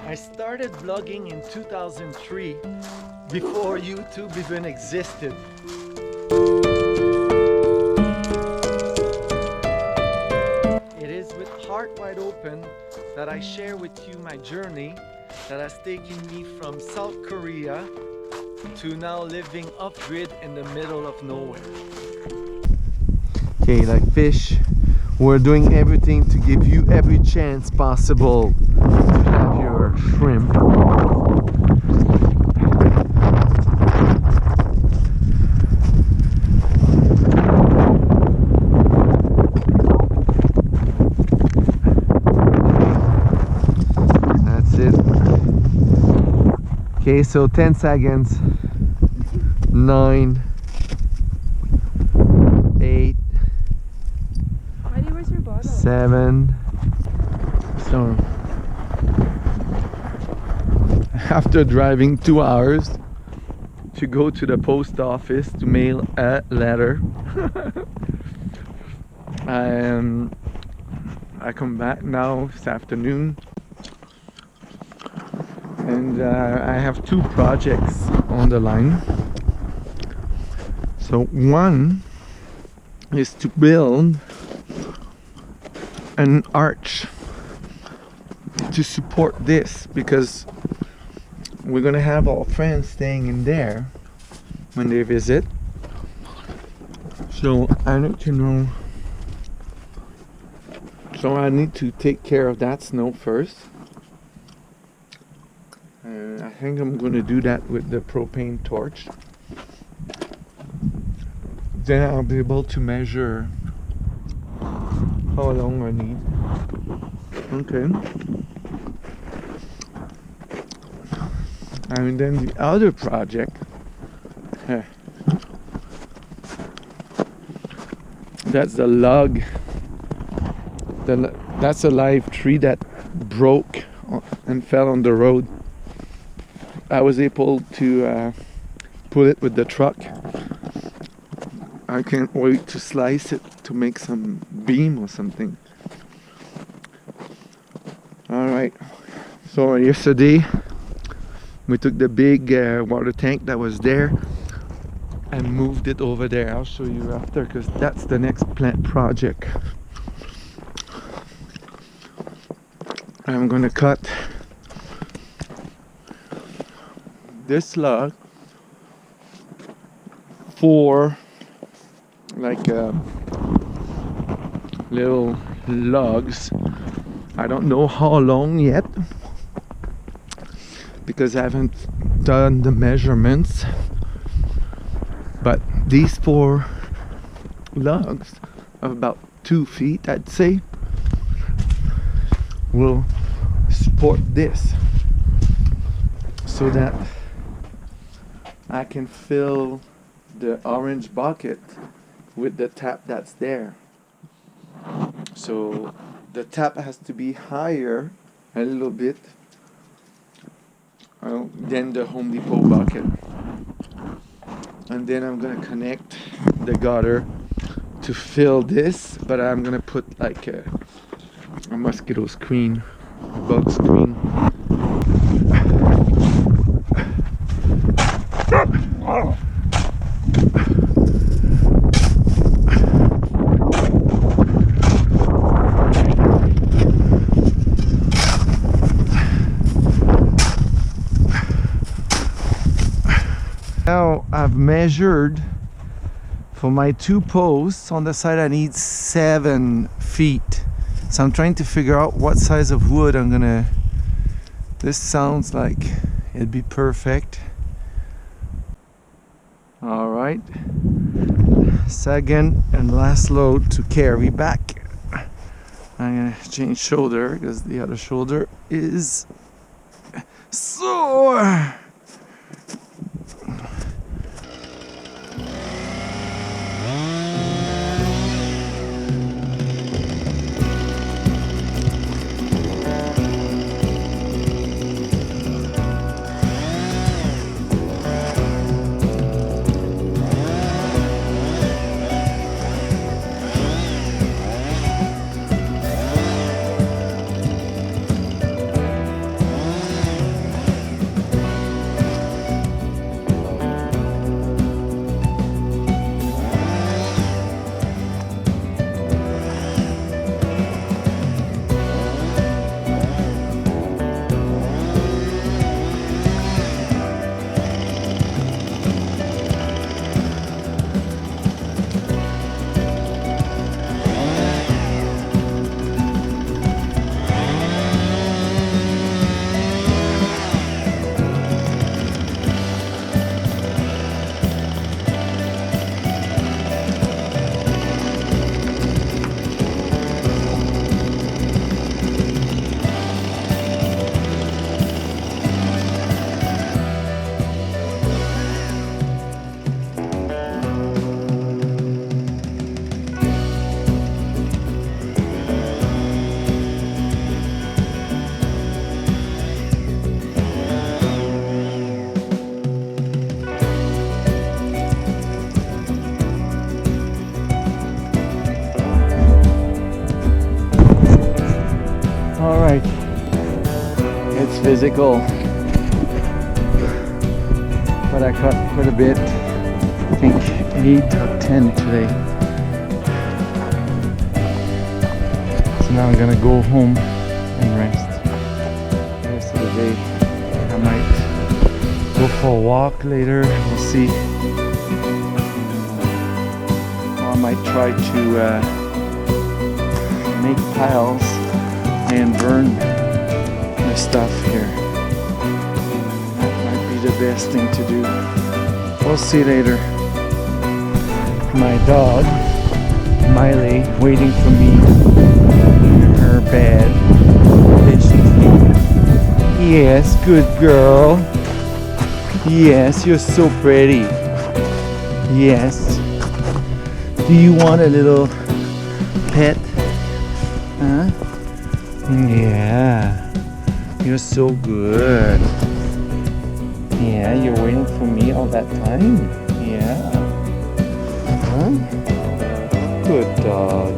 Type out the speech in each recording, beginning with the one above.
I started vlogging in 2003, before YouTube even existed. It is with heart wide open that I share with you my journey that has taken me from South Korea to now living off-grid in the middle of nowhere. Okay, like fish, we're doing everything to give you every chance possible to have your shrimp. That's it. Okay, so 10 seconds. 9, 8, 7. So after driving 2 hours to go to the post office to mail a letter, I come back now this afternoon, and I have 2 projects on the line. So one is to build an arch to support this, because we're gonna have our friends staying in there when they visit. So I need to know, so I need to take care of that snow first. I think I'm gonna do that with the propane torch. Then I'll be able to measure how long I need. Okay. And then the other project, that's the log. That's a live tree that broke and fell on the road. I was able to pull it with the truck. I can't wait to slice it to make some beam or something. Alright, so yesterday we took the big water tank that was there and moved it over there. I'll show you after, because that's the next plant project. I'm gonna cut this log for like little logs. I don't know how long yet, because I haven't done the measurements, but these 4 logs of about 2 feet, I'd say, will support this, so that I can fill the orange bucket with the tap that's there. So the tap has to be higher a little bit than the Home Depot bucket, and then I'm gonna connect the gutter to fill this, but I'm gonna put like a mosquito screen, a bug screen. Now I've measured for my 2 posts. On the side I need 7 feet. So I'm trying to figure out what size of wood I'm gonna... This sounds like it'd be perfect. Alright. Second and last load to carry back. I'm gonna change shoulder because the other shoulder is sore. It's physical, but I caught quite a bit. I think 8 or 10 today. So now I'm gonna go home and rest the rest of the day. I might go for a walk later, we'll see. Or I might try to make piles and burn the stuff here. That might be the best thing to do. We'll see later. My dog, Miley, waiting for me in her bed. Yes, good girl. Yes, you're so pretty. Yes. Do you want a little pet? Huh? Yeah. You're so good. Yeah, you're waiting for me all that time? Yeah. Huh? Good dog.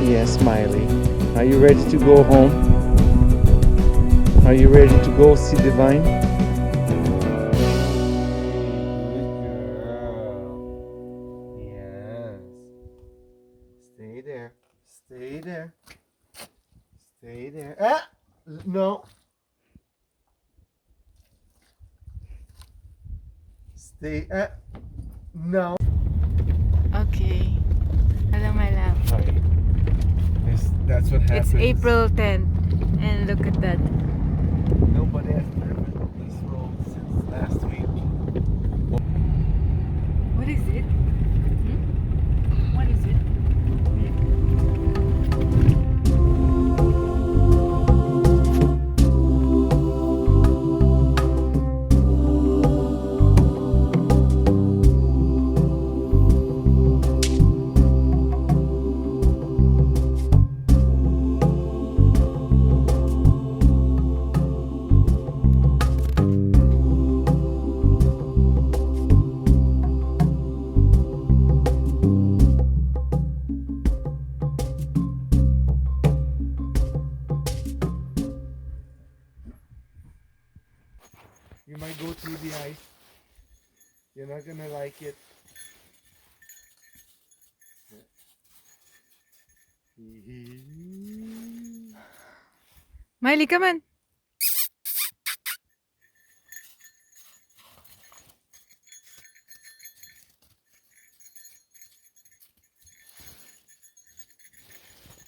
Yes, Smiley. Are you ready to go home? Are you ready to go see Divine? Good girl. Yes. Stay there. Stay there. Stay there. Ah! No. Stay. No. Okay. Hello, my love. Hi. Yes, that's what happens. It's April 10th, and look at that. Nobody has driven this road since last week. What is it? What is it? You might go through the ice. You're not gonna like it. Miley, come on.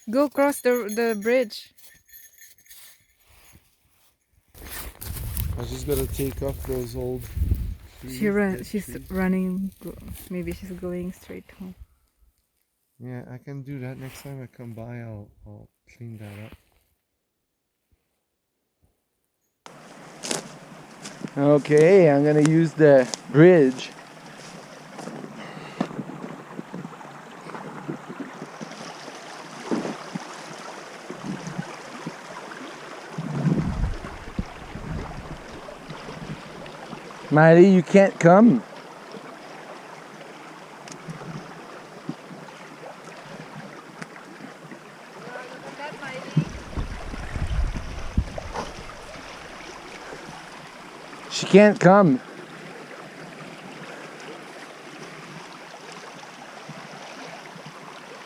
Go cross the bridge. I just gotta take off those old trees. She's running. Maybe she's going straight home. Yeah, I can do that. Next time I come by, I'll clean that up. Okay, I'm gonna use the bridge. Miley, you can't come. She can't come.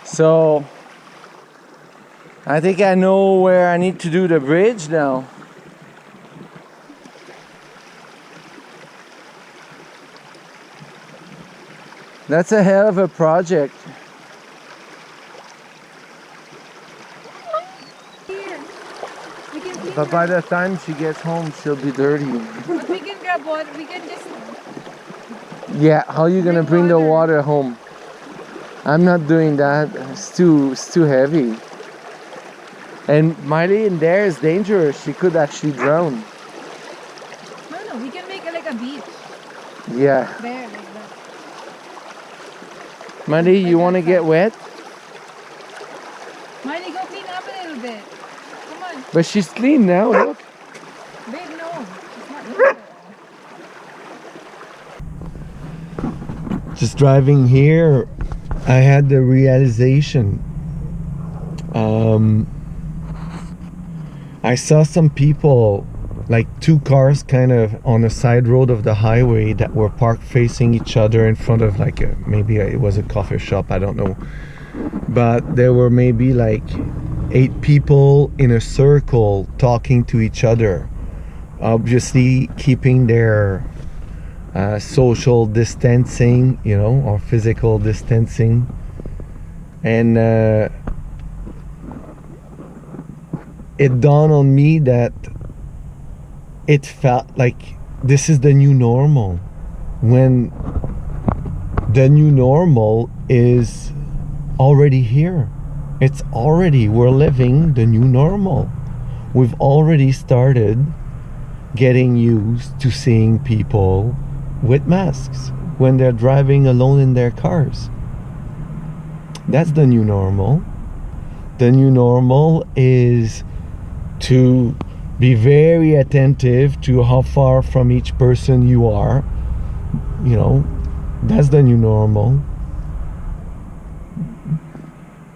So I think I know where I need to do the bridge now. That's a hell of a project. But by the time she gets home, she'll be dirty. But we can grab water. We can just. Yeah, how are you gonna bring the water home? I'm not doing that. It's too heavy. And Miley in there is dangerous. She could actually drown. No, we can make like a beach. Yeah. There, like that. Miley, you want to get wet? Miley, go clean up a little bit. Come on. But she's clean now, look. Babe, no. It's not good. Just driving here, I had the realization. I saw some people, like two cars kind of on a side road of the highway that were parked facing each other in front of like it was a coffee shop, I don't know. But there were maybe like 8 people in a circle talking to each other, obviously keeping their social distancing, you know, or physical distancing. And it dawned on me that it felt like this is the new normal, when the new normal is already here. It's already, we're living the new normal. We've already started getting used to seeing people with masks when they're driving alone in their cars. That's the new normal. The new normal is to be very attentive to how far from each person you are. You know, that's the new normal.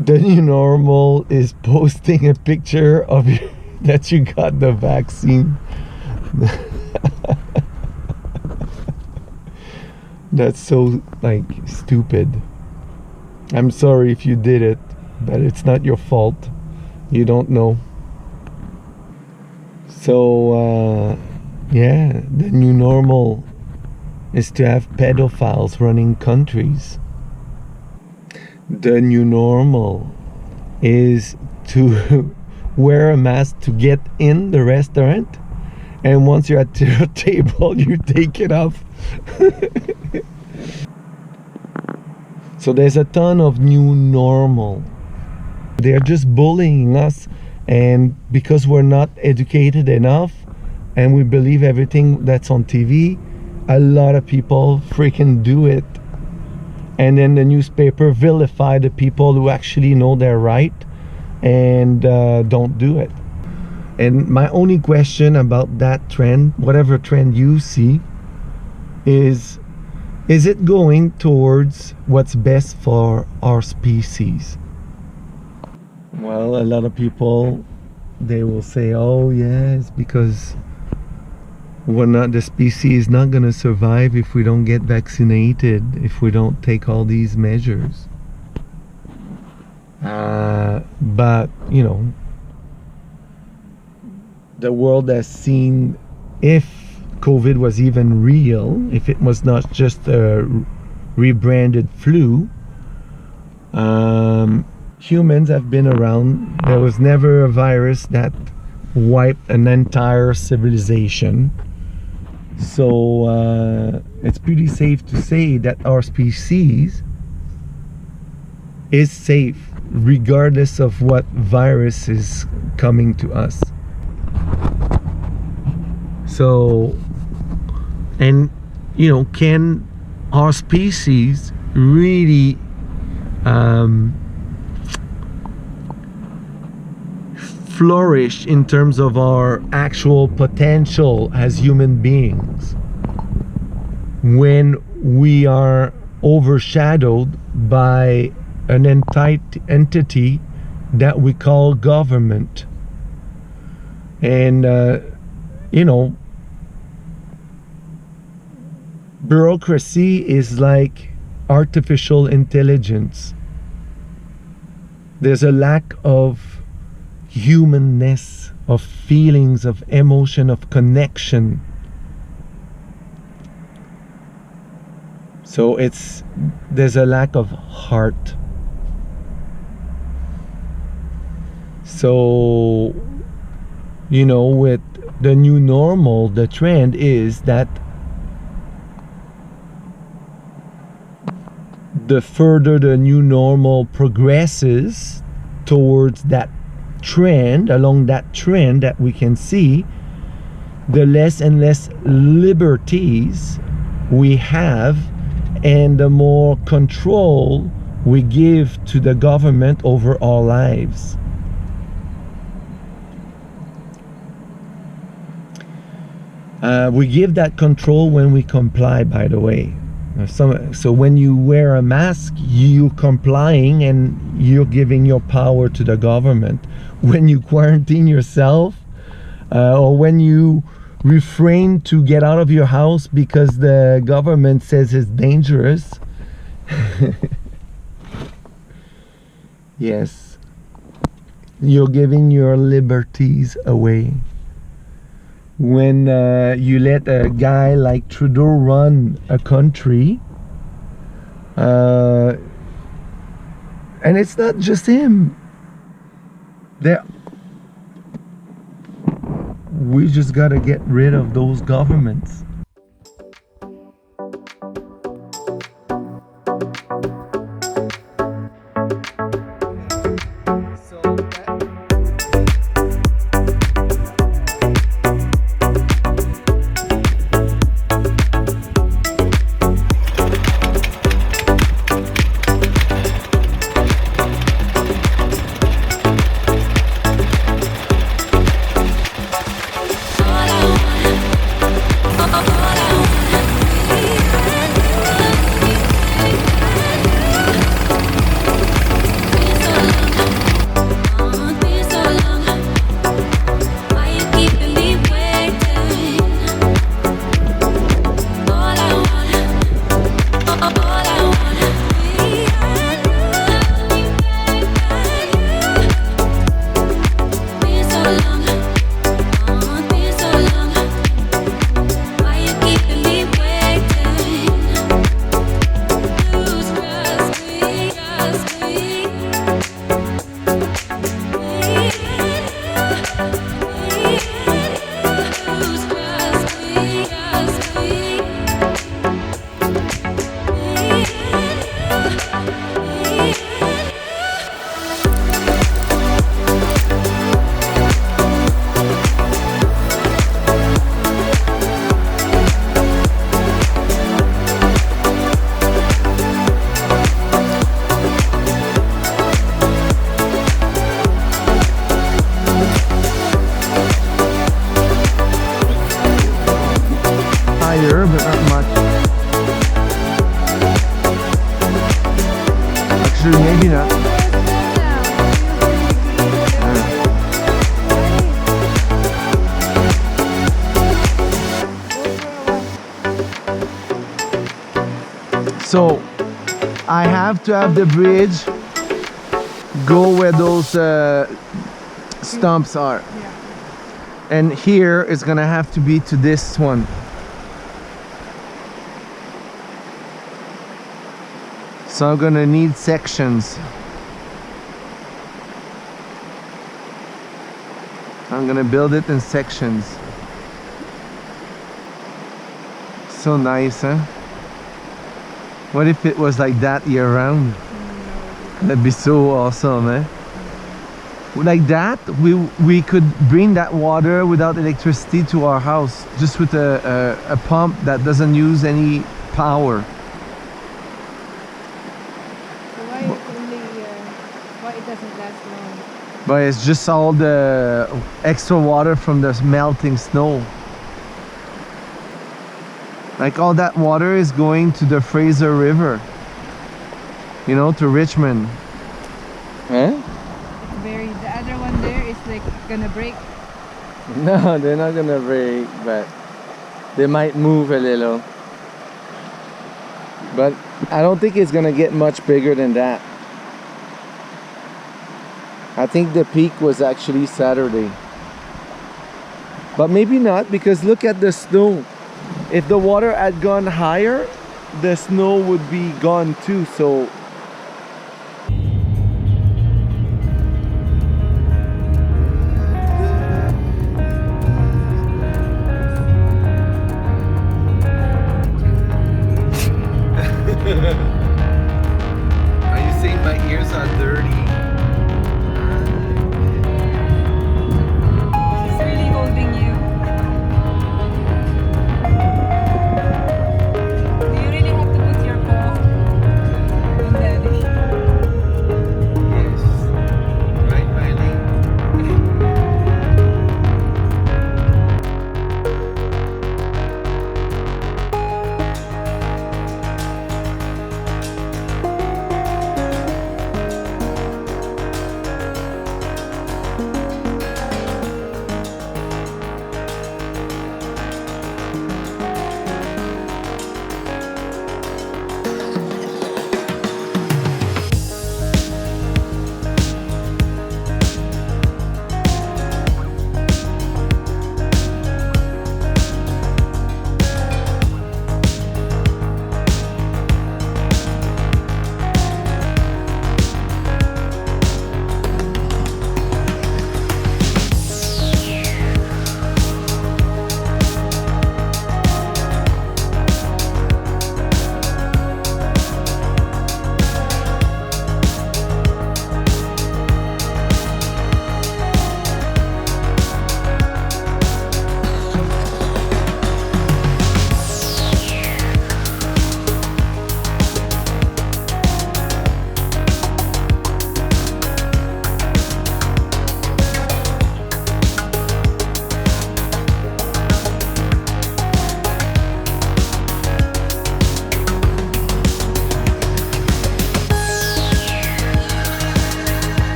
The new normal is posting a picture of you that you got the vaccine. That's so like stupid. I'm sorry if you did it, but it's not your fault. You don't know. So yeah, the new normal is to have pedophiles running countries. The new normal is to wear a mask to get in the restaurant, and once you're at your table you take it off. So there's a ton of new normal. They're just bullying us, and because we're not educated enough and we believe everything that's on TV, a lot of people freaking do it. And then the newspaper vilify the people who actually know they're right and don't do it. And my only question about that trend, whatever trend you see, is it going towards what's best for our species? Well, a lot of people, they will say, oh yes, because the species is not going to survive if we don't get vaccinated, if we don't take all these measures. But you know, the world has seen, if COVID was even real, if it was not just a rebranded flu, humans have been around. There was never a virus that wiped an entire civilization. So it's pretty safe to say that our species is safe regardless of what virus is coming to us. So, and you know, can our species really flourish in terms of our actual potential as human beings when we are overshadowed by an entity that we call government? And you know, bureaucracy is like artificial intelligence. There's a lack of humanness, of feelings, of emotion, of connection. So there's a lack of heart. So, you know, with the new normal, the trend is that the further the new normal progresses towards that trend, along that trend that we can see, the less and less liberties we have and the more control we give to the government over our lives. We give that control when we comply, by the way. So when you wear a mask, you're complying and you're giving your power to the government. When you quarantine yourself, or when you refrain to get out of your house because the government says it's dangerous. Yes, you're giving your liberties away. When you let a guy like Trudeau run a country, and it's not just him. We just gotta get rid of those governments. But not much. Actually, maybe not. So I have to have the bridge go where those stumps are. Yeah. And here it's gonna have to be to this one. So I'm gonna need sections. I'm gonna build it in sections. So nice, huh? What if it was like that year round? That'd be so awesome, eh? Like that, we could bring that water without electricity to our house, just with a pump that doesn't use any power. Why it doesn't last long? But it's just all the extra water from the melting snow. Like all that water is going to the Fraser River, you know, to Richmond. Eh? The other one there is like gonna break. No, they're not gonna break, but they might move a little. But I don't think it's gonna get much bigger than that. I think the peak was actually Saturday. But maybe not, because look at the snow. If the water had gone higher, the snow would be gone too, so are you saying my ears are dirty? He's really holding you. Do you really have to put your paw on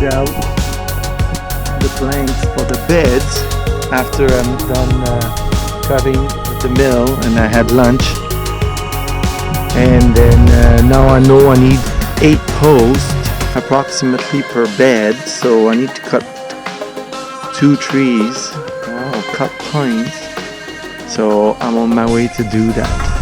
laid out the planks for the beds after I'm done cutting with the mill and I had lunch. And then now I know I need 8 posts approximately per bed, so I need to cut 2 trees. I'll cut pines, so I'm on my way to do that.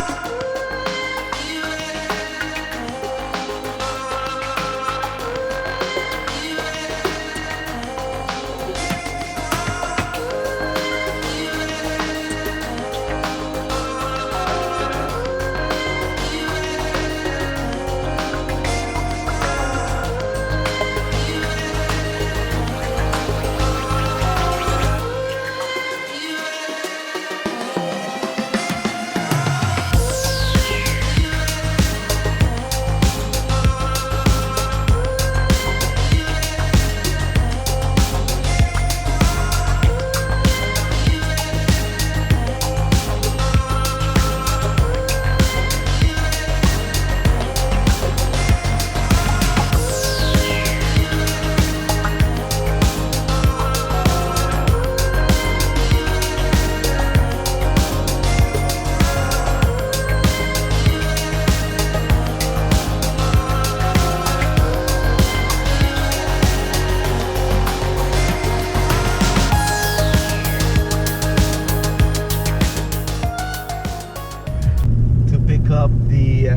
Up the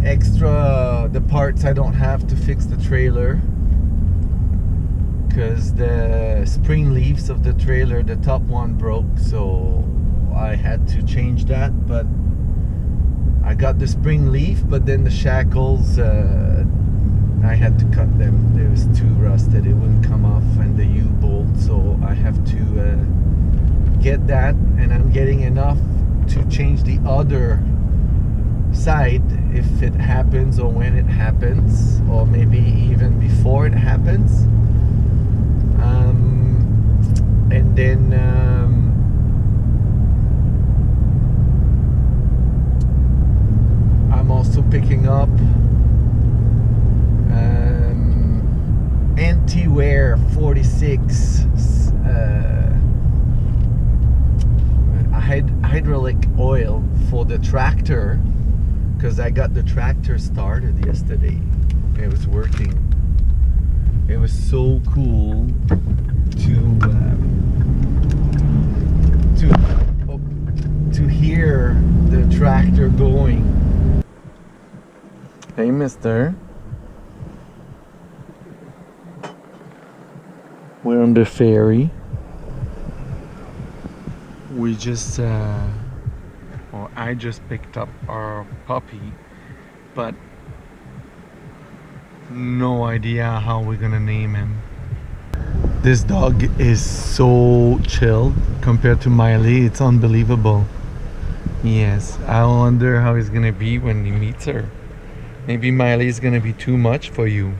extra parts I don't have to fix the trailer, because the spring leaves of the trailer, the top one broke, so I had to change that. But I got the spring leaf, but then the shackles I had to cut them. It was too rusted, it wouldn't come off, and the U-bolt, so I have to get that, and I'm getting enough to change the other side if it happens, or when it happens, or maybe even before it happens. And then I'm also picking up anti-wear 46 hydraulic oil for the tractor, because I got the tractor started yesterday. It was working. It was so cool to hear the tractor going. Hey, mister. We're on the ferry. We just, or I just picked up our puppy, but no idea how we're gonna name him. This dog is so chill compared to Miley, it's unbelievable. Yes, I wonder how he's gonna be when he meets her. Maybe Miley is gonna be too much for you.